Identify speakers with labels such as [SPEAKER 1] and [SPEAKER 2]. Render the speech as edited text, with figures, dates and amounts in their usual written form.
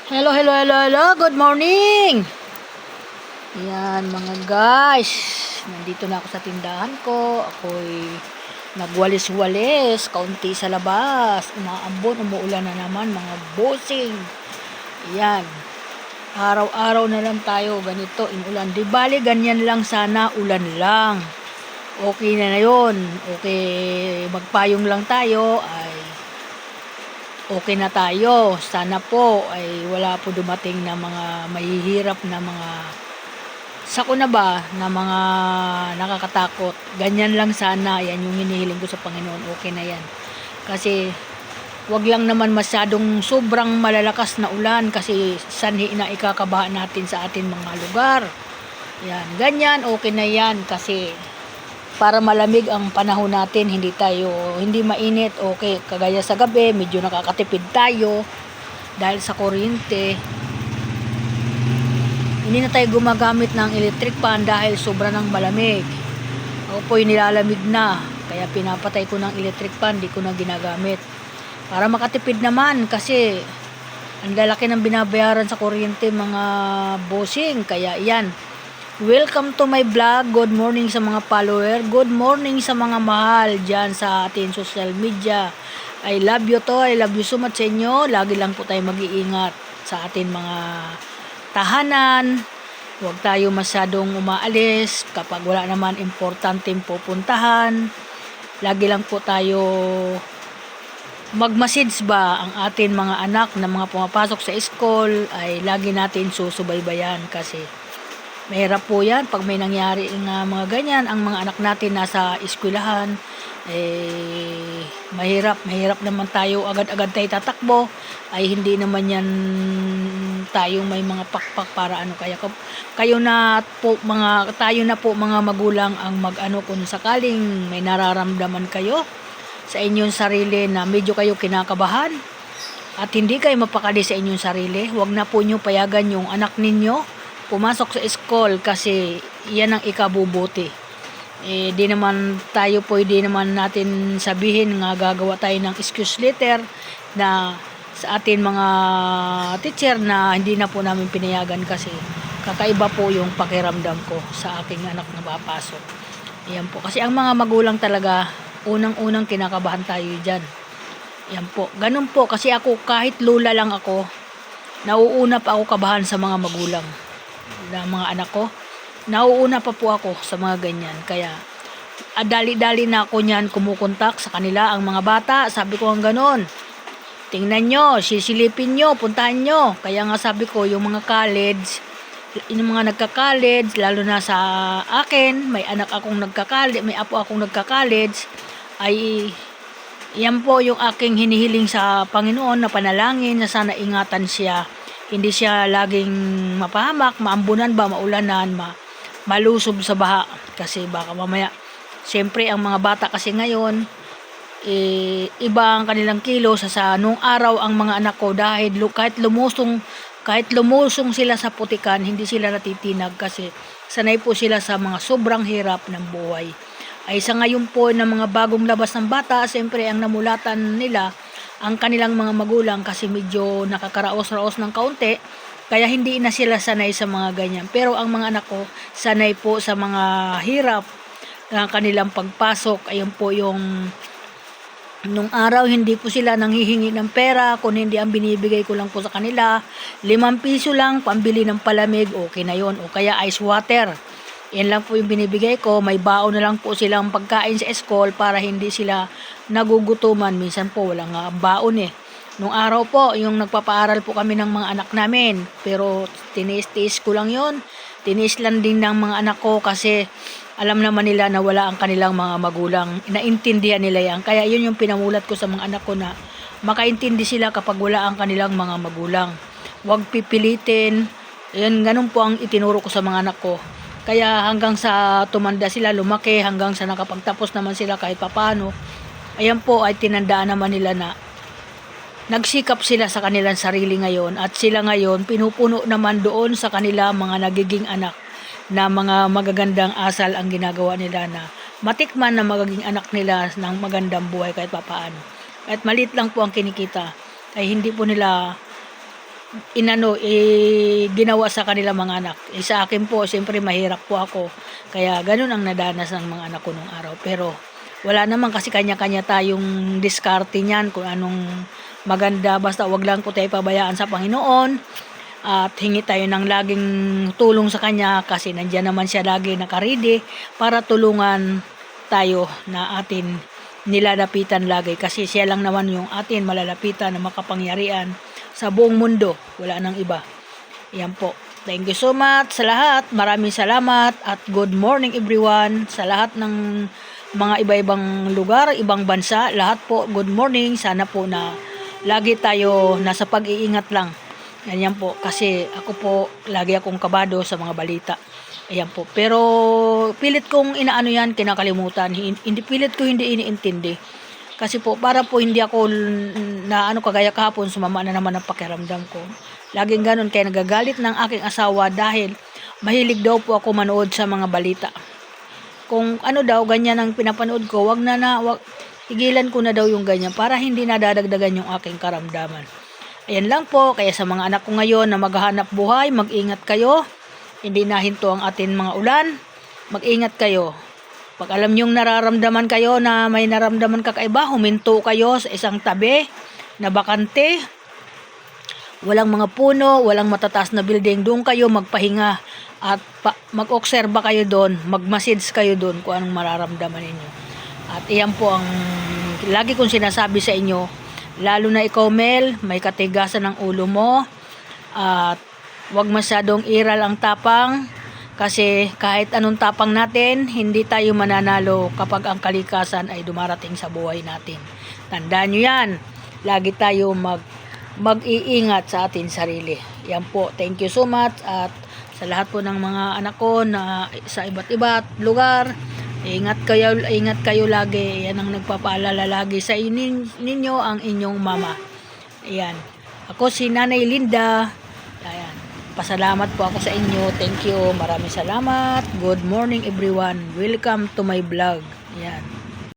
[SPEAKER 1] Hello, hello, hello, hello. Good morning. Yan mga guys. Nandito na ako sa tindahan ko. Ako'y nagwalis-walis. Kaunti sa labas. Umaambon, umuulan na naman mga bossing. Yan. Araw-araw na lang tayo ganito inulan. Di bali ganyan lang sana, ulan lang. Okay na yun. Okay, magpayong lang tayo ay okay na tayo. Sana po ay wala po dumating na mga mahihirap na mga sakuna ba na mga nakakatakot. Ganyan lang sana. Yan yung hinihiling ko sa Panginoon. Okay na yan. Kasi wag lang naman masyadong sobrang malalakas na ulan kasi sanhi na ikakabahan natin sa atin mga lugar. Yan. Ganyan. Okay na yan kasi para malamig ang panahon natin, hindi mainit, okay, kagaya sa gabi, medyo nakakatipid tayo dahil sa kuryente. Hindi na tayo gumagamit ng electric fan dahil sobra ng malamig. Ako po'y nilalamig na, kaya pinapatay ko ng electric fan, di ko na ginagamit. Para makatipid naman kasi ang lalaki ng binabayaran sa kuryente mga bossing, kaya yan. Welcome to my vlog. Good morning sa mga follower. Good morning sa mga mahal dyan sa ating social media. I love you to. I love you so much sa inyo. Lagi lang po tayo mag-iingat sa ating mga tahanan. Huwag tayo masyadong umaalis kapag wala naman importanteng pupuntahan. Lagi lang po tayo mag-message ba ang ating mga anak na mga pumapasok sa school ay lagi natin susubaybayan kasi mahirap po yan pag may nangyari nga mga ganyan, ang mga anak natin nasa eskwelahan, mahirap naman tayo agad-agad tayo tatakbo, ay hindi naman yan tayong may mga pakpak para ano, kaya tayo na po mga magulang ang mag-ano kung sakaling may nararamdaman kayo sa inyong sarili na medyo kayo kinakabahan at hindi kayo mapakali sa inyong sarili, huwag na po nyo payagan yung anak ninyo pumasok sa school kasi yan ang ikabubuti. Di naman tayo pwede naman natin sabihin nga gagawa tayo ng excuse letter na sa atin mga teacher na hindi na po namin pinayagan kasi kakaiba po yung pakiramdam ko sa aking anak na papasok. Yan po. Kasi ang mga magulang talaga, unang-unang kinakabahan tayo dyan. Yan po. Ganun po. Kasi ako kahit lula lang ako, nauuna pa ako kabahan sa mga magulang na mga anak ko. Nauuna pa po ako sa mga ganyan. Kaya dali-dali na ako niyan kumukontak sa kanila ang mga bata. Sabi ko ang ganon. Tingnan nyo, sisilipin nyo, puntahan nyo. Kaya nga sabi ko yung mga college, yung mga nagka-college, lalo na sa akin, may anak akong nagka-college, may apo akong nagka-college, ay yan po yung aking hinihiling sa Panginoon na panalangin na sana ingatan siya. Hindi siya laging mapahamak, maambunan ba, maulanan, malusob sa baha. Kasi baka mamaya, siyempre ang mga bata kasi ngayon, iba ang kanilang kilo sa nung araw ang mga anak ko dahil kahit lumusong sila sa putikan, hindi sila natitinag kasi sanay po sila sa mga sobrang hirap ng buhay. Ay sa ngayon po ng mga bagong labas ng bata, siyempre ang namulatan nila ang kanilang mga magulang kasi medyo nakakaraos-raos ng kaunti, kaya hindi na sila sanay sa mga ganyan. Pero ang mga anak ko sanay po sa mga hirap ng kanilang pagpasok. Ayun po yung nung araw hindi po sila nanghihingi ng pera, kung hindi ang binibigay ko lang po sa kanila 5 piso lang pambili ng palamig, okay na yon, o kaya ice water. Yan lang po yung binibigay ko. May baon na lang po silang pagkain sa school para hindi sila nagugutuman. Minsan po walang baon eh. Nung araw po, yung nagpapaaral po kami ng mga anak namin. Pero tiniis-tiis ko lang yon. Tiniis lang din ng mga anak ko kasi alam naman nila na wala ang kanilang mga magulang. Naintindihan nila yan. Kaya yun yung pinamulat ko sa mga anak ko na makaintindi sila kapag wala ang kanilang mga magulang. Huwag pipilitin. Yan, ganun po ang itinuro ko sa mga anak ko. Kaya hanggang sa tumanda sila, lumaki, hanggang sa nakapagtapos naman sila kahit papano, ayan po ay tinandaan naman nila na nagsikap sila sa kanilang sarili ngayon at sila ngayon pinupuno naman doon sa kanila mga nagiging anak na mga magagandang asal ang ginagawa nila na matikman na magiging anak nila ng magandang buhay kahit papaano. Kahit maliit lang po ang kinikita ay hindi po nila ginawa sa kanila mga anak. Sa akin po, siyempre mahirap po ako. Kaya ganun ang nadanas ng mga anak ko nung araw. Pero wala naman kasi kanya-kanya tayong diskarte niyan kung anong maganda. Basta wag lang po tayo pabayaan sa Panginoon. At hingi tayo ng laging tulong sa Kanya kasi nandiyan naman siya lagi nakaredy para tulungan tayo na atin nilalapitan lagi. Kasi siya lang naman yung atin malalapitan na makapangyarihan sa buong mundo. Wala nang iba. Yan po. Thank you so much sa lahat. Maraming salamat at good morning everyone sa lahat ng mga iba-ibang lugar, ibang bansa. Lahat po, good morning. Sana po na lagi tayo nasa pag-iingat lang. Ganyan po. Kasi ako po, lagi akong kabado sa mga balita. Ayan po. Pero pilit kong inaano yan, kinakalimutan. Pilit ko hindi iniintindi. Kasi po, para po hindi ako na kagaya kahapon, sumama na naman ang pakiramdam ko. Laging ganun, kaya nagagalit ng aking asawa dahil mahilig daw po ako manood sa mga balita. Kung ano daw, ganyan ang pinapanood ko, higilan ko na daw yung ganyan para hindi nadadagdagan yung aking karamdaman. Ayan lang po, kaya sa mga anak ko ngayon na maghahanap buhay, mag-ingat kayo. Hindi na hinto ang atin mga ulan, mag-ingat kayo. Pag alam nyong nararamdaman kayo na may naramdaman kakaiba, huminto kayo sa isang tabi na bakante. Walang mga puno, walang matataas na building. Doon kayo magpahinga at mag-obserba kayo doon, mag-massage kayo doon kung anong mararamdaman ninyo. At iyan po ang lagi kong sinasabi sa inyo, lalo na ikaw Mel, may katigasan ng ulo mo at wag masyadong iral ang tapang. Kasi kahit anong tapang natin, hindi tayo mananalo kapag ang kalikasan ay dumarating sa buhay natin. Tandaan nyo yan. Lagi tayo mag-iingat sa ating sarili. Yan po. Thank you so much. At sa lahat po ng mga anak ko na sa iba't iba't lugar, ingat kayo lagi. Yan ang nagpapaalala lagi sa ninyo ang inyong mama. Ayan. Ako si Nanay Linda. Ayan. Pasalamat po ako sa inyo. Thank you. Maraming salamat. Good morning everyone. Welcome to my vlog. Yan.